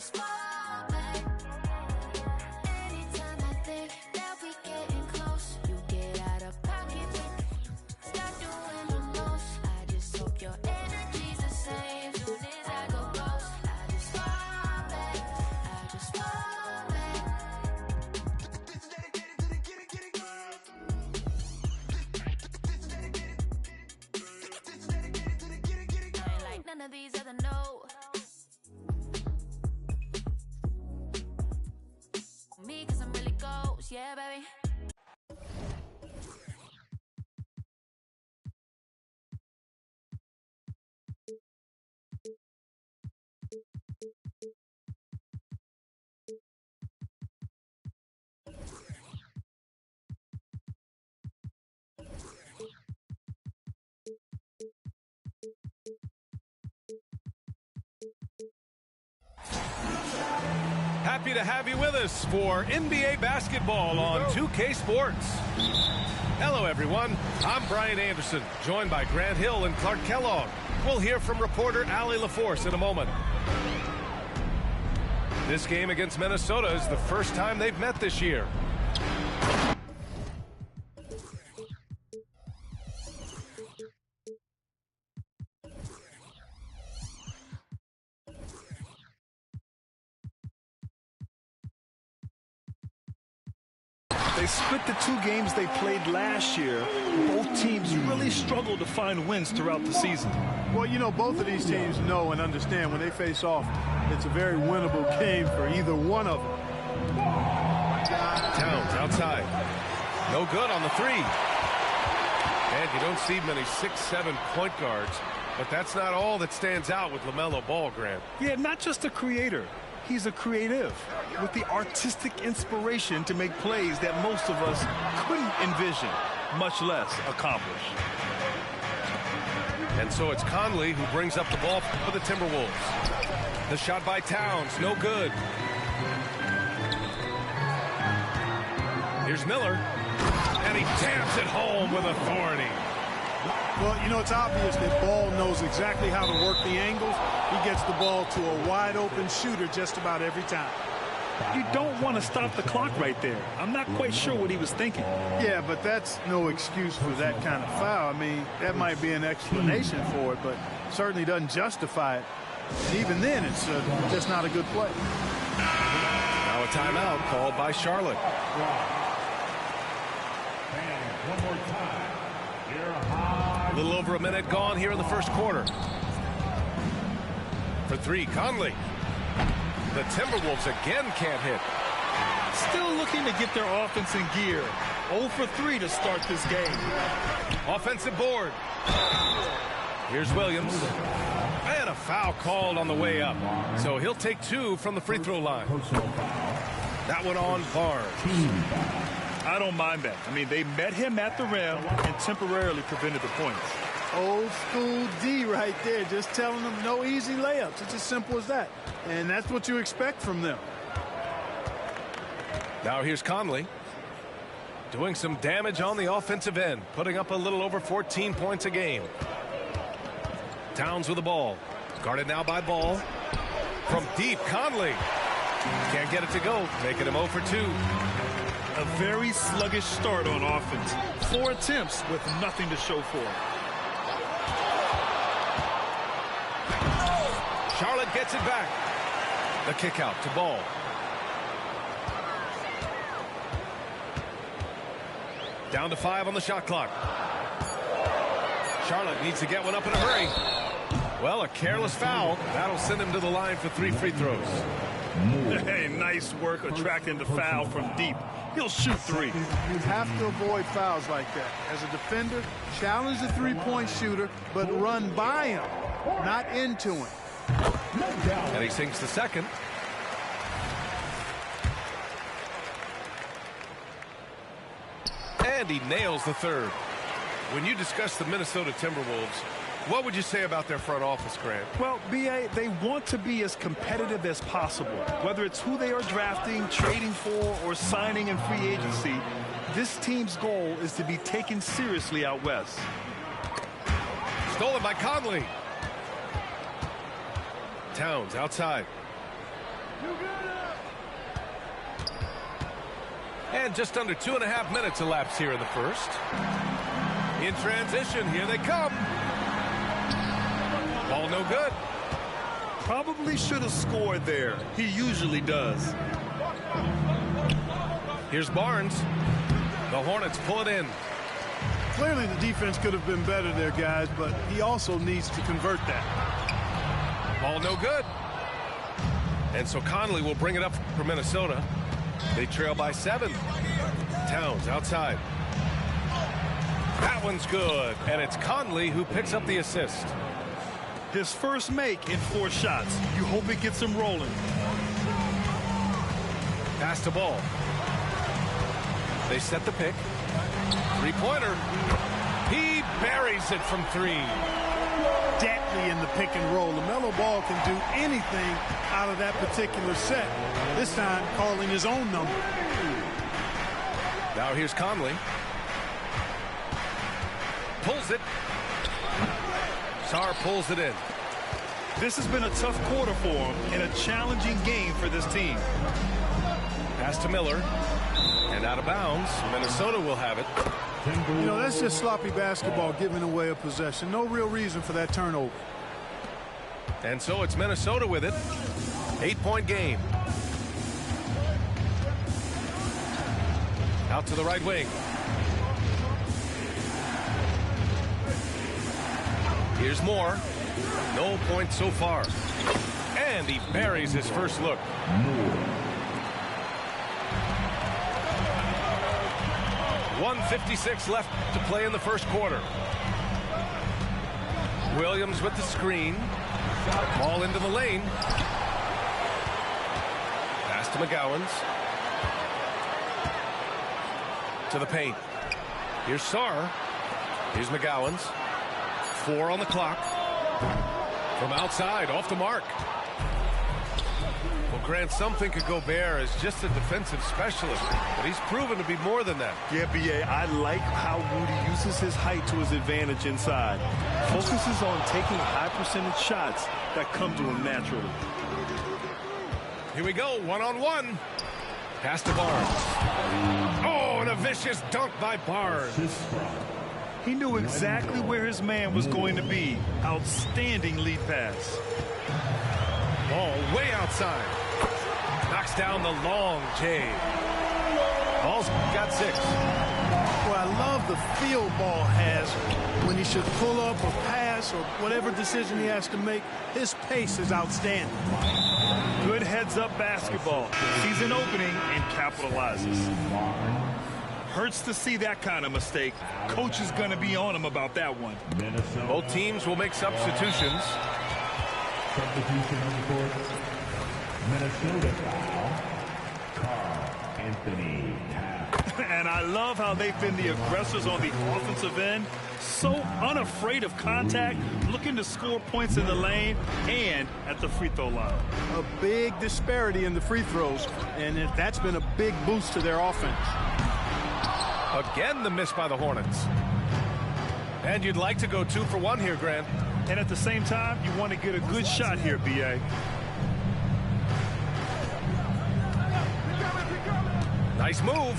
just fall back. Anytime I think that we getting close, you get out of pocket, start doing the most. I just hope your energy's the same. Soon as I go close, I just fall back. I just fall back. I ain't like none of these other no. Me, cause I'm really ghost, yeah, baby. Happy to have you with us for NBA basketball on 2K Sports. Hello, everyone. I'm Brian Anderson, joined by Grant Hill and Clark Kellogg. We'll hear from reporter Allie LaForce in a moment. This game against Minnesota is the first time they've met this year. They split the two games they played last year. Both teams really struggled to find wins throughout the season. Well, you know, both of these teams know and understand when they face off, it's a very winnable game for either one of them. Towns outside. No good on the three. And you don't see many 6'7" point guards, but that's not all that stands out with LaMelo Ball, Grant. Yeah, not just a creator. He's a creative with the artistic inspiration to make plays that most of us couldn't envision, much less accomplish. And so it's Conley who brings up the ball for the Timberwolves. The shot by Towns, no good. Here's Miller, and he taps it home with authority. Well, you know, it's obvious that Ball knows exactly how to work the angles. He gets the ball to a wide-open shooter just about every time. You don't want to stop the clock right there. I'm not quite sure what he was thinking. Yeah, but that's no excuse for that kind of foul. I mean, that might be an explanation for it, but certainly doesn't justify it. And even then, it's just not a good play. Now a timeout called by Charlotte. One more time. A little over a minute gone here in the first quarter. For three, Conley. The Timberwolves again can't hit. Still looking to get their offense in gear. 0 for 3 to start this game. Offensive board. Here's Williams. And a foul called on the way up. So he'll take two from the free throw line. That one on Barnes. I don't mind that. I mean, they met him at the rim and temporarily prevented the points. Old school D right there, just telling them no easy layups. It's as simple as that. And that's what you expect from them. Now here's Conley. Doing some damage on the offensive end, putting up a little over 14 points a game. Towns with the ball. Guarded now by Ball. From deep, Conley. Can't get it to go, making him 0 for 2. A very sluggish start on offense. 4 attempts with nothing to show for it. Charlotte gets it back. The kick out to Ball. Down to 5 on the shot clock. Charlotte needs to get one up in a hurry. Well, a careless foul. That'll send him to the line for 3 free throws. Hey, nice work attracting the foul from deep. He'll shoot 3. You have to avoid fouls like that. As a defender, challenge the three-point shooter, but run by him, not into him. And he sinks the second. And he nails the third. When you discuss the Minnesota Timberwolves, what would you say about their front office, Grant? Well, B.A., they want to be as competitive as possible. Whether it's who they are drafting, trading for, or signing in free agency, this team's goal is to be taken seriously out west. Stolen by Conley. Towns outside. And just under 2.5 minutes elapsed here in the first. In transition, here they come. Ball no good. Probably should have scored there. He usually does. Here's Barnes. The Hornets pull it in. Clearly the defense could have been better there, guys, but he also needs to convert that. Ball no good. And so Conley will bring it up for Minnesota. They trail by 7. Towns outside. That one's good. And it's Conley who picks up the assist. His first make in 4 shots. You hope it gets him rolling. Pass the ball. They set the pick. Three-pointer. He buries it from 3. Deadly in the pick and roll. LaMelo Ball can do anything out of that particular set. This time calling his own number. Now here's Conley. Pulls it. Sarr pulls it in. This has been a tough quarter for him and a challenging game for this team. Pass to Miller. And out of bounds. Minnesota will have it. You know, that's just sloppy basketball, giving away a possession. No real reason for that turnover. And so it's Minnesota with it. 8-point game. Out to the right wing. Here's Moore. No points so far. And he buries his first look. 1:56 left to play in the first quarter. Williams with the screen. Ball into the lane. Pass to McGowens. To the paint. Here's Sarr. Here's McGowens. 4 on the clock. From outside, off the mark. Well, Grant, some think of Gobert as just a defensive specialist, but he's proven to be more than that. Yeah, B.A., I like how Rudy uses his height to his advantage inside. Focuses on taking high-percentage shots that come to him naturally. Here we go, one-on-one. Pass to Barnes. Oh, and a vicious dunk by Barnes. He knew exactly where his man was going to be. Outstanding lead pass. Ball way outside. Knocks down the long J. Ball's got 6. Well, I love the feel Ball has when he should pull up or pass or whatever decision he has to make. His pace is outstanding. Good heads-up basketball. Sees an opening and capitalizes. Hurts to see that kind of mistake. Coach is going to be on him about that one. Both teams will make substitutions. Substitution on the court. Minnesota foul. Karl-Anthony Towns. And I love how they've been the aggressors on the offensive end. So unafraid of contact, looking to score points in the lane and at the free throw line. A big disparity in the free throws, and that's been a big boost to their offense. Again, the miss by the Hornets. And you'd like to go 2 for 1 here, Grant. And at the same time, you want to get a good shot here, B.A. Nice move.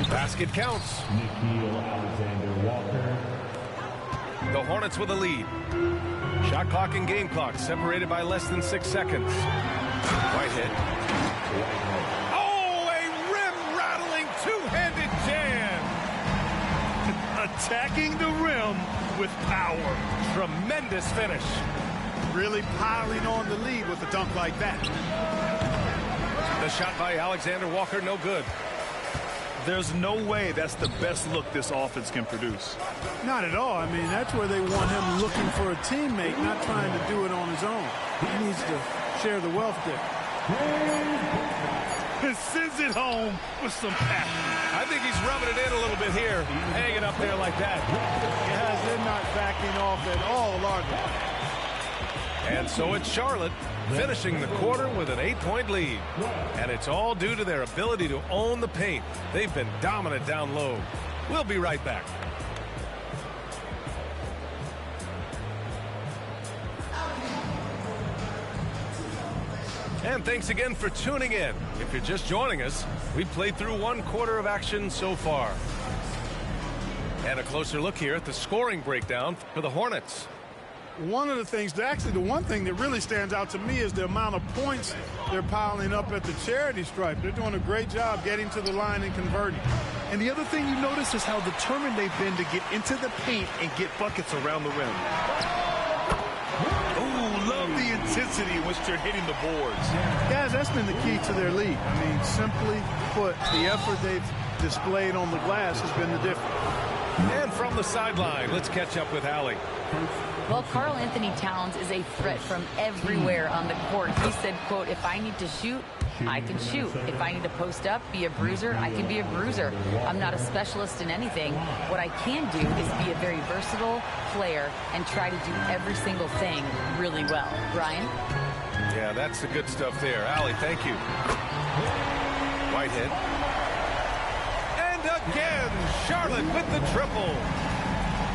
Basket counts. Nickeil Alexander-Walker. The Hornets with a lead. Shot clock and game clock separated by less than 6 seconds. Whitehead. Oh, a rim-rattling two-handed jam. Attacking the rim with power. Tremendous finish. Really piling on the lead with a dunk like that. The shot by Alexander Walker, no good. There's no way that's the best look this offense can produce. Not at all. I mean, that's where they want him looking for a teammate, not trying to do it on his own. He needs to share the wealth there. Sends it home with some passion. I think he's rubbing it in a little bit here. Hanging up there like that. Guys, they're not backing off at all, are they? And so it's Charlotte finishing the quarter with an 8-point lead. And it's all due to their ability to own the paint. They've been dominant down low. We'll be right back. And thanks again for tuning in. If you're just joining us, we've played through 1 quarter of action so far. And a closer look here at the scoring breakdown for the Hornets. One of the things, actually the one thing that really stands out to me is the amount of points they're piling up at the charity stripe. They're doing a great job getting to the line and converting. And the other thing you notice is how determined they've been to get into the paint and get buckets around the rim. Oh, love the intensity in which they're hitting the boards. Guys, that's been the key to their lead. I mean, simply put, the effort they've displayed on the glass has been the difference. And from the sideline, let's catch up with Allie. Well, Karl Anthony Towns is a threat from everywhere on the court. He said, quote, if I need to shoot, I can shoot. If I need to post up, be a bruiser, I can be a bruiser. I'm not a specialist in anything. What I can do is be a very versatile player and try to do every single thing really well. Brian? Yeah, that's the good stuff there. Allie, thank you. Whitehead. And again, Charlotte with the triple.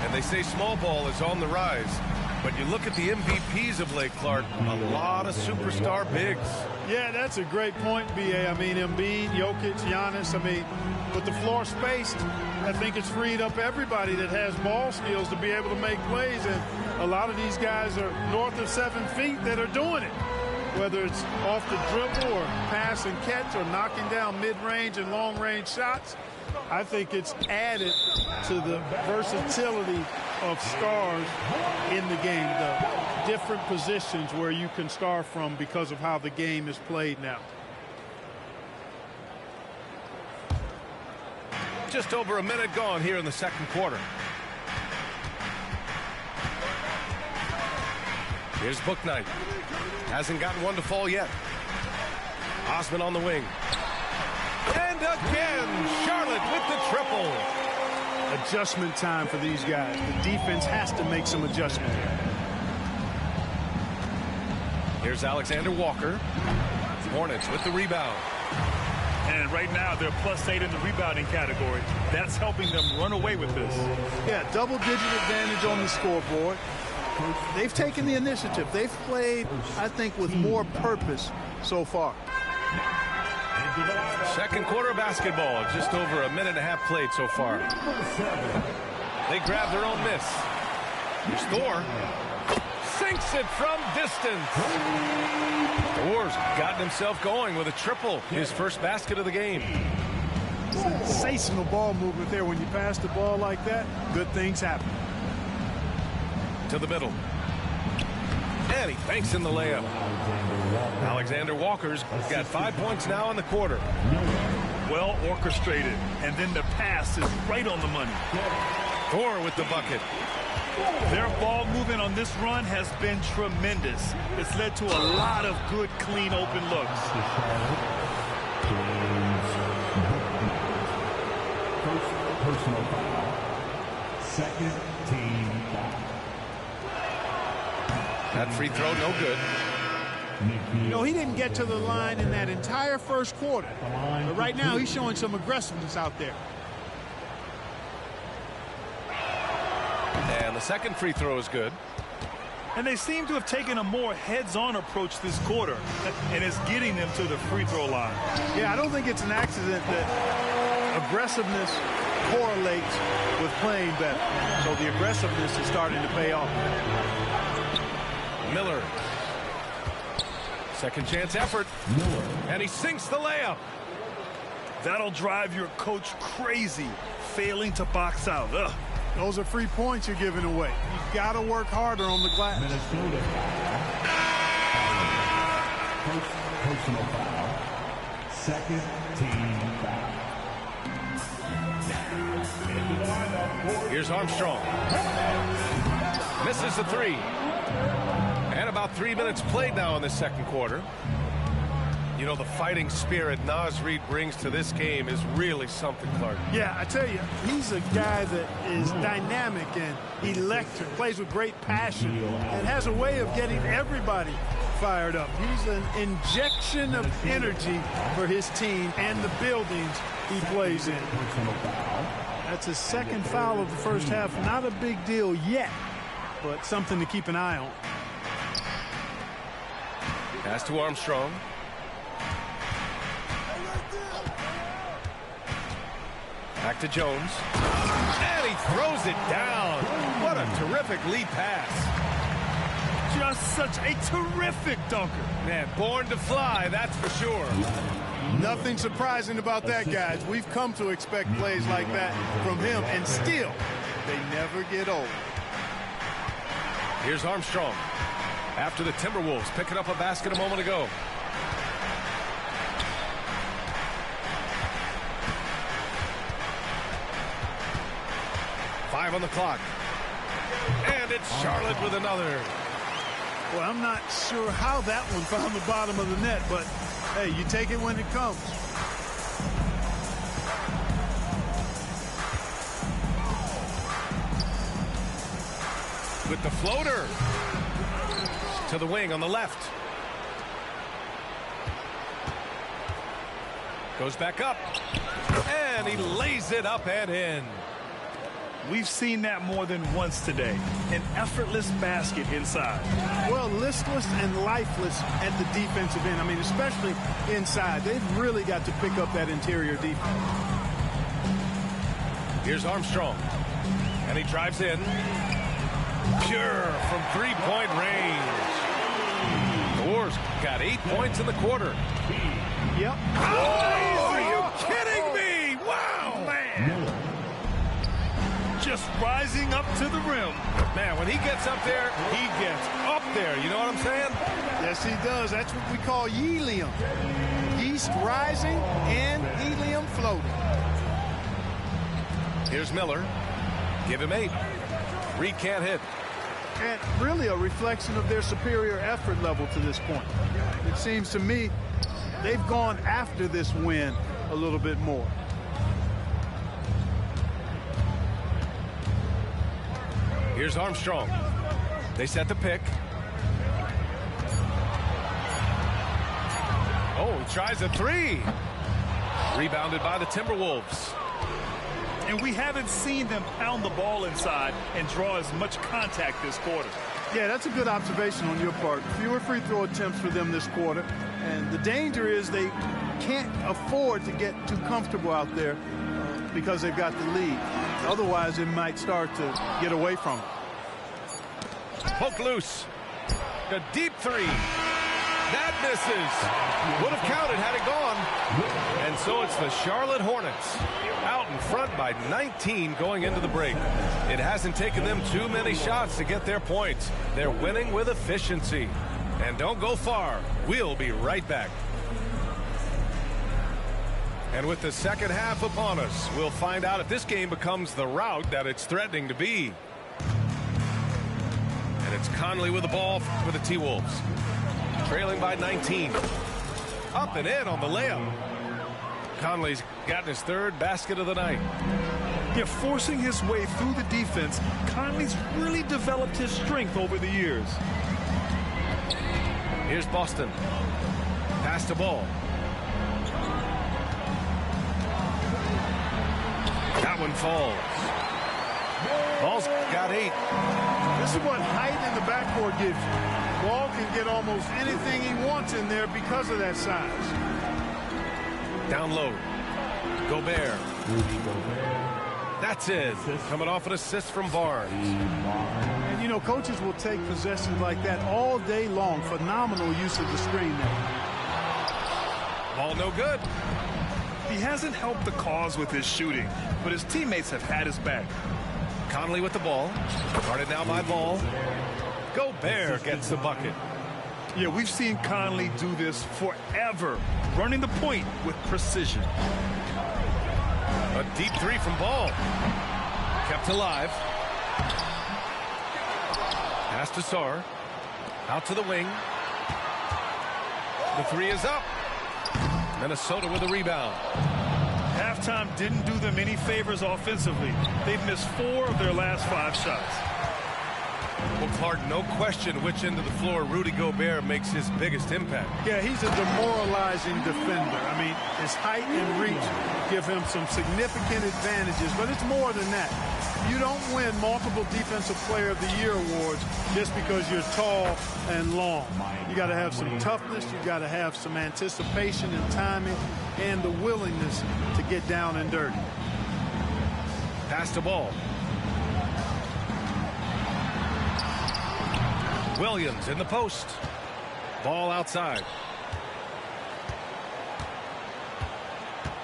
And they say small ball is on the rise. But you look at the MVPs of late, Clark, a lot of superstar bigs. Yeah, that's a great point, B.A. I mean, Embiid, Jokic, Giannis. I mean, with the floor spaced, I think it's freed up everybody that has ball skills to be able to make plays. And a lot of these guys are north of 7 feet that are doing it. Whether it's off the dribble or pass and catch or knocking down mid-range and long-range shots, I think it's added to the versatility of stars in the game, the different positions where you can star from because of how the game is played now. Just over a minute gone here in the second quarter. Here's Bouknight. Hasn't gotten one to fall yet. Osman on the wing. And again, Charlotte with the triple. Adjustment time for these guys. The defense has to make some adjustment. Here's Alexander Walker. Hornets with the rebound. And right now, they're +8 in the rebounding category. That's helping them run away with this. Yeah, double-digit advantage on the scoreboard. They've taken the initiative. They've played, I think, with more purpose so far. Second quarter basketball, just over a minute and a half played so far. They grab their own miss. Here's Thor. Sinks it from distance. Thor's gotten himself going with a triple. His first basket of the game. Sensational ball movement there. When you pass the ball like that, good things happen. To the middle. And he banks in the layup. Alexander Walker's got 5 points now in the quarter. Well orchestrated. And then the pass is right on the money. Thor with the bucket. Their ball movement on this run has been tremendous. It's led to a lot of good, clean, open looks. First personal foul. Second team foul. That free throw, no good. You know, he didn't get to the line in that entire first quarter. But right now, he's showing some aggressiveness out there. And the second free throw is good. And they seem to have taken a more heads-on approach this quarter, and it's getting them to the free throw line. Yeah, I don't think it's an accident that aggressiveness correlates with playing better. So the aggressiveness is starting to pay off. Miller. Second chance effort. Miller. And he sinks the layup. That'll drive your coach crazy, failing to box out. Ugh. Those are free points you're giving away. You've got to work harder on the glass. Minnesota foul. First personal foul. Second team foul. Here's Armstrong. Misses the three. And about 3 minutes played now in the second quarter. You know, the fighting spirit Naz Reid brings to this game is really something, Clark. Yeah, I tell you, he's a guy that is dynamic and electric, plays with great passion, and has a way of getting everybody fired up. He's an injection of energy for his team and the buildings he plays in. That's his second foul of the first half. Not a big deal yet, but something to keep an eye on. Pass to Armstrong. Back to Jones. And he throws it down. What a terrific lead pass. Just such a terrific dunker. Man, born to fly, that's for sure. Nothing surprising about that, guys. We've come to expect plays like that from him, and still, they never get old. Here's Armstrong. After the Timberwolves picking up a basket a moment ago. Five on the clock. And it's Charlotte with another. Well, I'm not sure how that one found the bottom of the net, but, hey, you take it when it comes. With the floater. To the wing on the left. Goes back up. And he lays it up and in. We've seen that more than once today. An effortless basket inside. Well, listless and lifeless at the defensive end. I mean, especially inside. They've really got to pick up that interior defense. Here's Armstrong. And he drives in. Pure from three-point range. The Warriors got 8 points in the quarter. Yep. Oh, are you kidding me? Wow, man. Just rising up to the rim. Man, when he gets up there, he gets up there. You know what I'm saying? Yes, he does. That's what we call helium. Yeast rising and helium floating. Here's Miller. Give him 8. Reed can't hit. And really a reflection of their superior effort level to this point. It seems to me they've gone after this win a little bit more. Here's Armstrong. They set the pick. Oh, he tries a three. Rebounded by the Timberwolves. And we haven't seen them pound the ball inside and draw as much contact this quarter. Yeah, that's a good observation on your part. Fewer free throw attempts for them this quarter. And the danger is they can't afford to get too comfortable out there because they've got the lead. Otherwise, it might start to get away from them. Poke loose. A deep three. That misses. Would have counted had it gone. And so it's the Charlotte Hornets out in front by 19 going into the break. It hasn't taken them too many shots to get their points. They're winning with efficiency. And don't go far. We'll be right back. And with the second half upon us, we'll find out if this game becomes the rout that it's threatening to be. And it's Conley with the ball for the T-Wolves. Trailing by 19. Up and in on the layup. Conley's gotten his third basket of the night. Yeah, forcing his way through the defense, Conley's really developed his strength over the years. Here's Boston. Pass the ball. That one falls. Ball's got 8. This is what height in the backcourt gives you. Ball can get almost anything he wants in there because of that size. Down low. Gobert. That's it. Coming off an assist from Barnes. And, you know, coaches will take possessions like that all day long. Phenomenal use of the screen there. Ball no good. He hasn't helped the cause with his shooting, but his teammates have had his back. Conley with the ball. Guarded now by Ball. Gobert gets the bucket. Yeah, we've seen Conley do this forever, running the point with precision. A deep three from Ball. Kept alive. Pass to Sarr. Out to the wing. The three is up. Minnesota with a rebound. Halftime didn't do them any favors offensively. They've missed 4 of their last 5 shots. Well, Clark, no question which end of the floor Rudy Gobert makes his biggest impact. Yeah, he's a demoralizing defender. I mean, his height and reach give him some significant advantages, but it's more than that. You don't win multiple Defensive Player of the Year awards just because you're tall and long. You got to have some toughness, you got to have some anticipation and timing, and the willingness to get down and dirty. Pass to Ball. Williams in the post. Ball outside.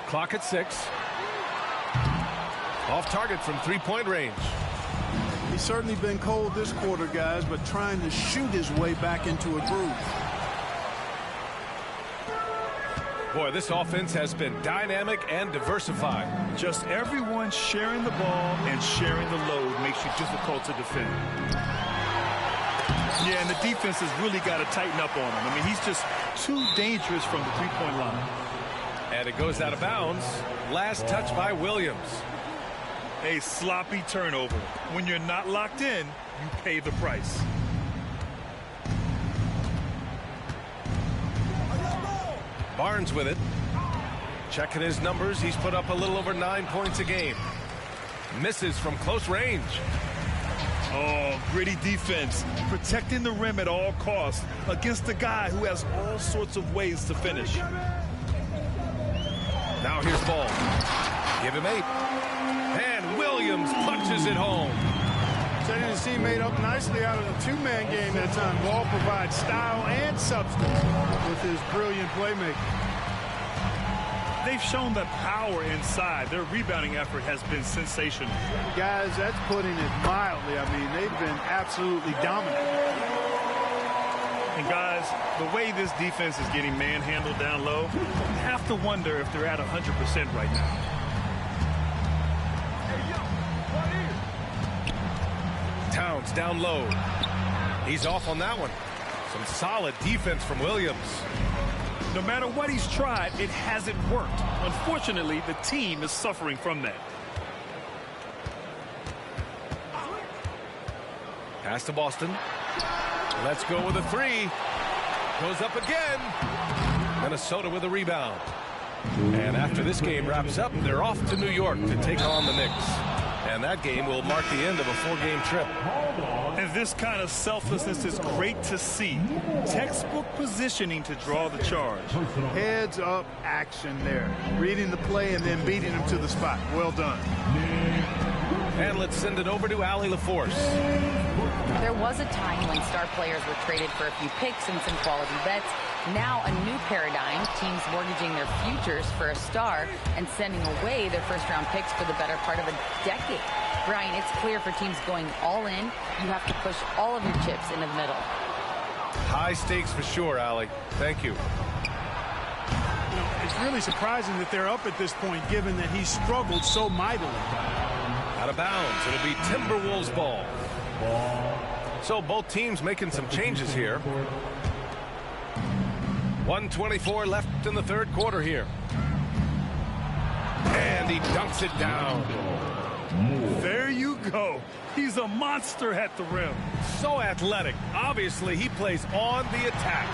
Clock at 6. Off target from three-point range. He's certainly been cold this quarter, guys, but trying to shoot his way back into a groove. Boy, this offense has been dynamic and diversified. Just everyone sharing the ball and sharing the load makes you difficult to defend. Yeah, and the defense has really got to tighten up on him. I mean, he's just too dangerous from the three-point line. And it goes out of bounds. Last touch by Williams. A sloppy turnover. When you're not locked in, you pay the price. Barnes with it. Checking his numbers. He's put up a little over 9 points a game. Misses from close range. Oh, gritty defense. Protecting the rim at all costs against a guy who has all sorts of ways to finish. Now here's Ball. Give him 8. And Williams punches it home. Setting his teammate up nicely out of the two-man game that time. Ball provides style and substance with his brilliant playmaking. They've shown that power inside. Their rebounding effort has been sensational. Guys, that's putting it mildly. I mean, they've been absolutely dominant. And guys, the way this defense is getting manhandled down low, you have to wonder if they're at 100% right now. Towns down low. He's off on that one. Some solid defense from Williams. No matter what he's tried, it hasn't worked. Unfortunately, the team is suffering from that. Pass to Boston. Let's go with a 3. Goes up again. Minnesota with a rebound. And after this game wraps up, they're off to New York to take on the Knicks. And that game will mark the end of a 4-game trip. And this kind of selflessness is great to see. Textbook positioning to draw the charge. Heads up action there. Reading the play and then beating him to the spot. Well done. And let's send it over to Allie LaForce. There was a time when star players were traded for a few picks and some quality bets. Now a new paradigm, teams mortgaging their futures for a star and sending away their first-round picks for the better part of a decade. Brian, it's clear for teams going all in, you have to push all of your chips into the middle. High stakes for sure, Allie. Thank you. You know, it's really surprising that they're up at this point, given that he struggled so mightily. Out of bounds. It'll be Timberwolves ball. So both teams making some changes here. 1:24 left in the third quarter here. And he dunks it down. There you go. He's a monster at the rim. So athletic. Obviously, he plays on the attack.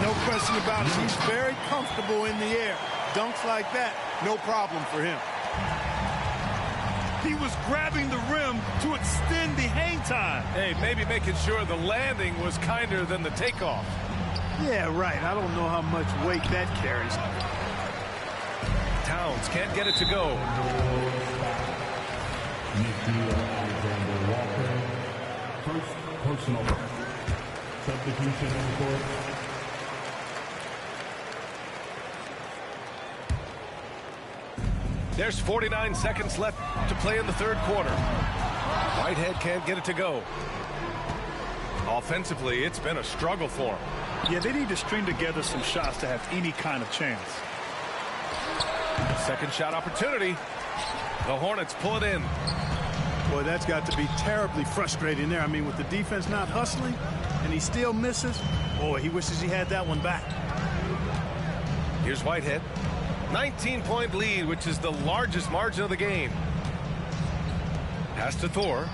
No question about it. He's very comfortable in the air. Dunks like that, no problem for him. He was grabbing the rim to extend the hang time. Hey, maybe making sure the landing was kinder than the takeoff. Yeah, right. I don't know how much weight that carries. Towns can't get it to go. First personal foul. Substitution on the court. There's 49 seconds left to play in the third quarter. Whitehead can't get it to go. Offensively, it's been a struggle for him. Yeah, they need to string together some shots to have any kind of chance. Second shot opportunity. The Hornets pull it in. Boy, that's got to be terribly frustrating there. I mean, with the defense not hustling and he still misses, boy, he wishes he had that one back. Here's Whitehead. 19-point lead, which is the largest margin of the game. Pass to Thor.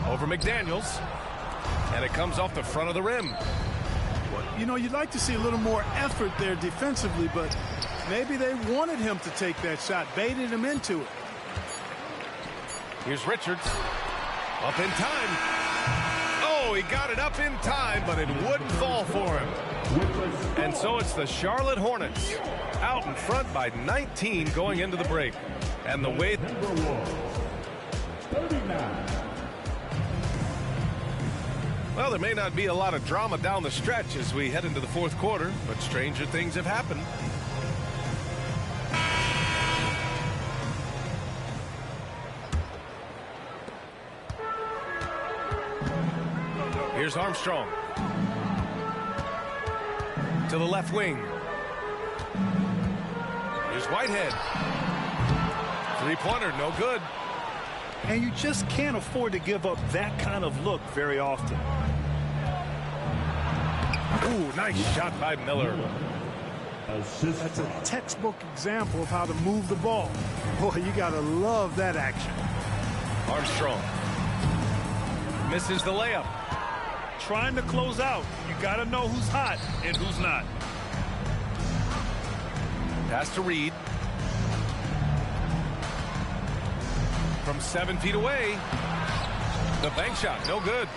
Over McDaniels. And it comes off the front of the rim. You know, you'd like to see a little more effort there defensively, but maybe they wanted him to take that shot, baited him into it. Here's Richards. Up in time. Oh, he got it up in time, but it wouldn't fall for him. And so it's the Charlotte Hornets out in front by 19 going into the break. And the way Well, there may not be a lot of drama down the stretch as we head into the fourth quarter, but stranger things have happened. Here's Armstrong. To the left wing. Here's Whitehead. Three-pointer, no good. And you just can't afford to give up that kind of look very often. Ooh, nice shot by Miller. That's a textbook example of how to move the ball. Boy, you got to love that action. Armstrong. Misses the layup. Trying to close out. You got to know who's hot and who's not. Pass to Reed. From 7 feet away. The bank shot, no good.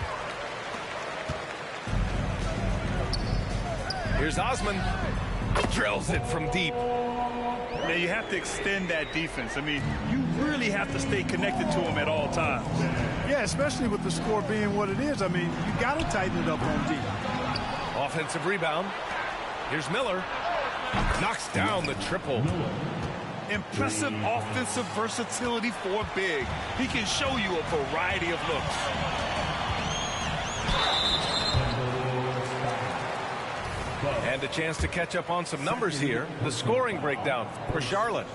Here's Osman. Drills it from deep. Now you have to extend that defense. I mean, you really have to stay connected to him at all times. Yeah, especially with the score being what it is. I mean, you got to tighten it up on deep. Offensive rebound. Here's Miller. Knocks down the triple. Impressive offensive versatility for big. He can show you a variety of looks. And a chance to catch up on some numbers here. The scoring breakdown for Charlotte.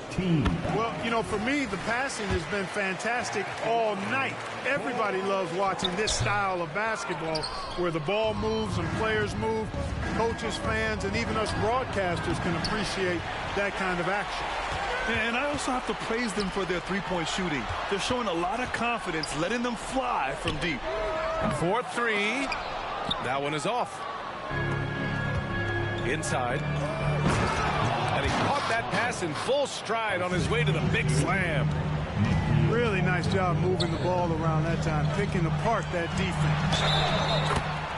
Well, you know, for me, the passing has been fantastic all night. Everybody loves watching this style of basketball where the ball moves and players move. Coaches, fans, and even us broadcasters can appreciate that kind of action. And I also have to praise them for their three-point shooting. They're showing a lot of confidence, letting them fly from deep. 4-3. That one is off. Inside. And he caught that pass in full stride on his way to the big slam. Really nice job moving the ball around that time, picking apart that defense.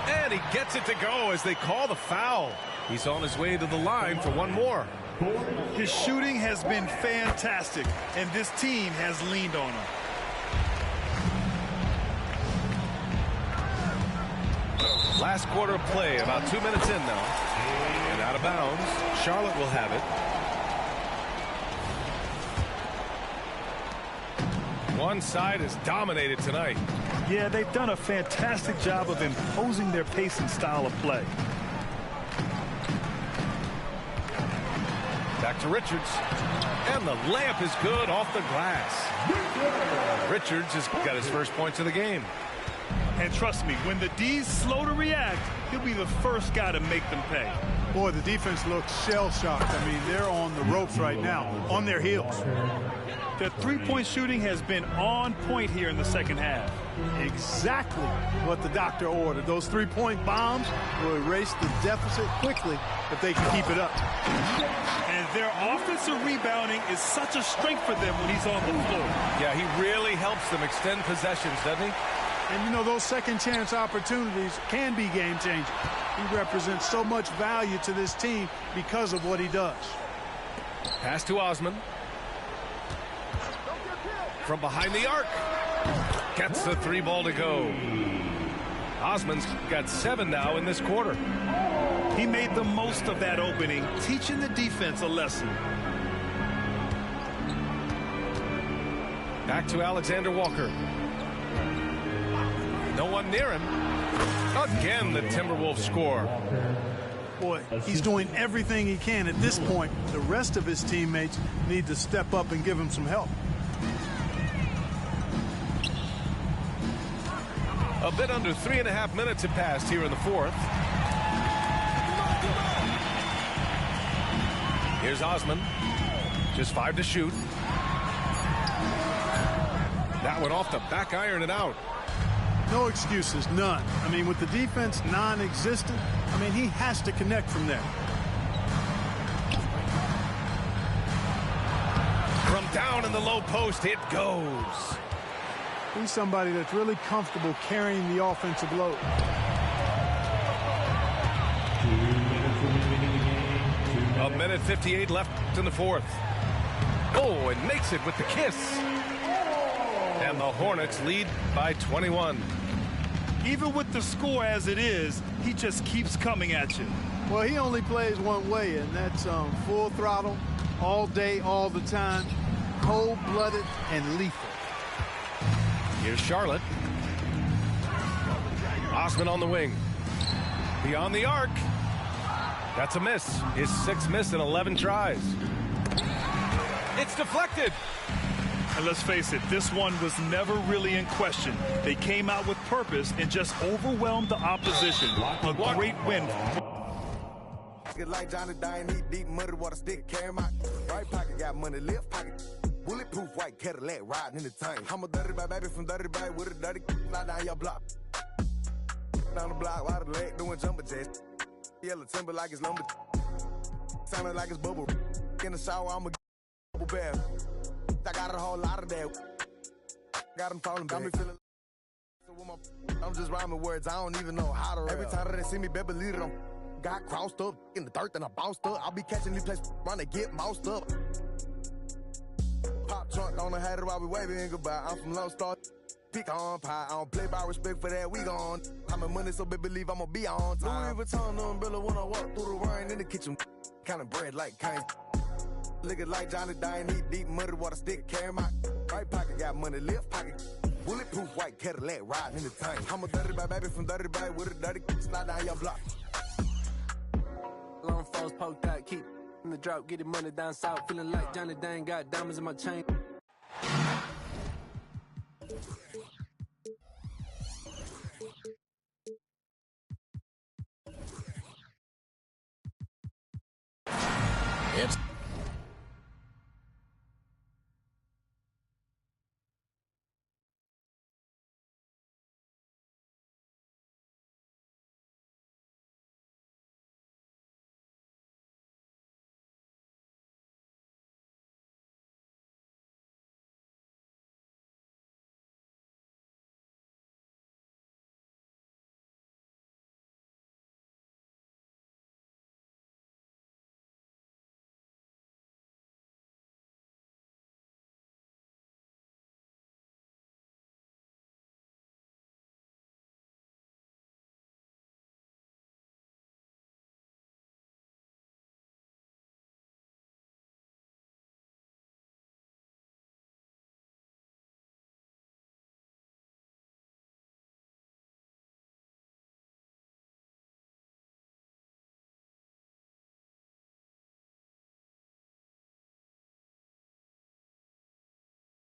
And he gets it to go as they call the foul. He's on his way to the line for one more. His shooting has been fantastic, and this team has leaned on him. Last quarter of play, about 2 minutes in now. And out of bounds, Charlotte will have it. One side is dominated tonight. Yeah, they've done a fantastic job of imposing their pace and style of play. Back to Richards. And the layup is good off the glass. Richards has got his first points of the game. And trust me, when the D's slow to react, he'll be the first guy to make them pay. Boy, the defense looks shell-shocked. I mean, they're on the ropes right now, on their heels. Their three-point shooting has been on point here in the second half. Exactly what the doctor ordered. Those three-point bombs will erase the deficit quickly if they can keep it up. And their offensive rebounding is such a strength for them when he's on the floor. Yeah, he really helps them extend possessions, doesn't he? And, you know, those second-chance opportunities can be game-changing. He represents so much value to this team because of what he does. Pass to Osman. From behind the arc. Gets the three ball to go. Osman's got 7 now in this quarter. He made the most of that opening, teaching the defense a lesson. Back to Alexander Walker. No one near him. Again, the Timberwolves score. Boy, he's doing everything he can at this point. The rest of his teammates need to step up and give him some help. A bit under 3.5 minutes have passed here in the fourth. Here's Osman. Just 5 to shoot. That one off the back iron and out. No excuses, none. I mean, with the defense non-existent, I mean, he has to connect from there. From down in the low post, it goes. He's somebody that's really comfortable carrying the offensive load. 1:58 left in the fourth. Oh, and makes it with the kiss. And the Hornets lead by 21. Even with the score as it is, he just keeps coming at you. Well, he only plays one way, and that's full throttle, all day, all the time, cold-blooded and lethal. Here's Charlotte. Osman on the wing. Beyond the arc. That's a miss. His 6th miss in 11 tries. It's deflected. And let's face it, this one was never really in question. They came out with purpose and just overwhelmed the opposition. A great win. Like Johnny Dine, eat deep muddy water stick, carry my right pocket, got money, left pocket. Bulletproof white Cadillac riding in the tank. I'm a dirty baby from dirty baby with a dirty fly down your block. Down the block, wide the leg, doing jumper jacks. Yellow timber like it's lumber. Sounding like it's bubble. In the shower, I'm a bubble bear. I got a whole lot of that. Got them falling back. Me feeling so with my, I'm just rhyming words. I don't even know how to rap. Every time that they see me, better believe it. I'm got crossed up in the dirt, then I bounced up. I'll be catching these places, run to get moused up. Pop trunk on the hat while we waving goodbye. I'm from Lone Star. Pick on pie. I don't play by respect for that. We gone. I'm in money, so baby, believe I'm gonna be on time. Louis Vuitton, the umbrella when I walk through the rain in the kitchen. Kind of bread like Kane. Looking like Johnny Dine, eat deep muddy water stick, carry my right pocket, got money, left pocket. Bulletproof white Cadillac riding in the tank. I'm a dirty baby from dirty baby with a dirty slide down your block. Long falls poked out, keep in the drop, getting money down south, feeling like Johnny Dang, got diamonds in my chain. It's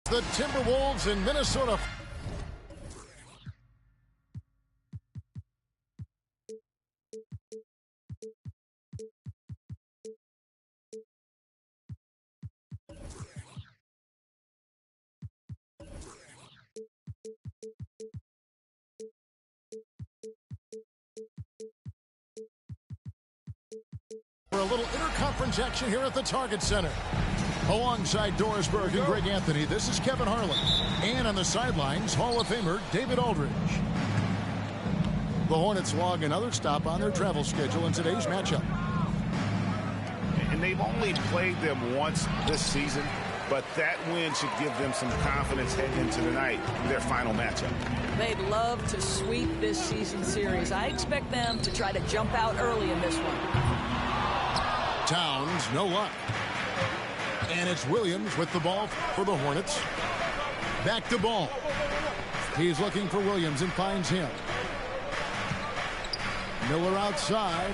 the Timberwolves in Minnesota. For a little interconference action here at the Target Center. Alongside Doris Burke and Greg Anthony, this is Kevin Harlan. And on the sidelines, Hall of Famer David Aldridge. The Hornets log another stop on their travel schedule in today's matchup. And they've only played them once this season, but that win should give them some confidence heading into tonight, their final matchup. They'd love to sweep this season series. I expect them to try to jump out early in this one. Towns, no luck. And it's Williams with the ball for the Hornets. Back to Ball. He's looking for Williams and finds him. Miller outside.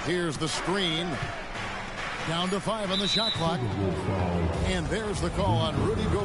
Here's the screen. Down to 5 on the shot clock. And there's the call on Rudy Gobert.